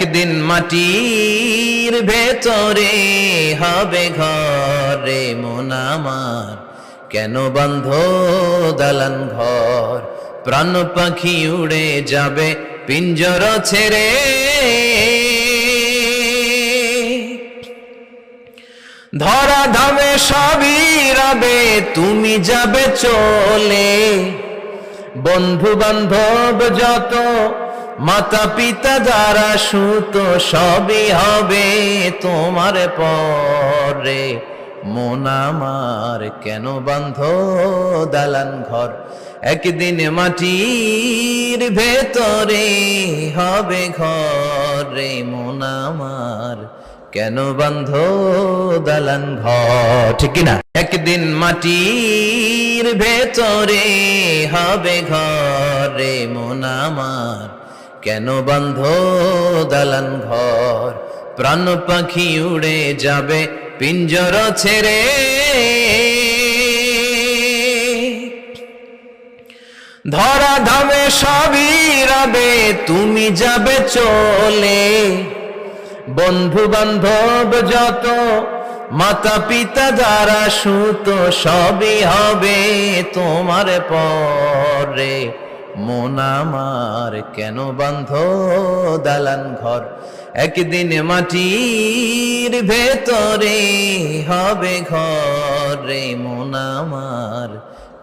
একদিন মাটির ভেতরে হবে ঘর রে মন আমার, কেন বাঁধ দালান ঘর? প্রাণ পাখি উড়ে যাবে পিঞ্জর ছেড়ে, ধরা ধামে সবই রবে তুমি যাবে চলে। বন্ধু বান্ধব যত, মাতা পিতা যারা সুত, সবই হবে তোমার পরে। মন আমার কেন বাঁধ দালান ঘর? একদিন মাটির ভেতরে হবে ঘর রে মন আমার, কেন বাঁধ দালান ঘর? ঠিক কিনা? একদিন মাটির ভেতরে হবে ঘর রে মন আমার, কেন বাঁধ দালান ঘর? প্রাণ পাখি উড়ে যাবে পিঞ্জর ছেড়ে, ধরা ধামে সবই রবে তুমি যাবে চলে। বন্ধু বান্ধব যত, মাতা পিতা যারা সুত, সবই হবে তোমার পরে। মন আমার কেন বাঁধ দালান ঘর? একদিন মাটির ভেতরে হবে ঘর রে মন আমার,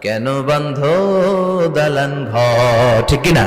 কেন বাঁধ দালান ঘর? ঠিক কিনা?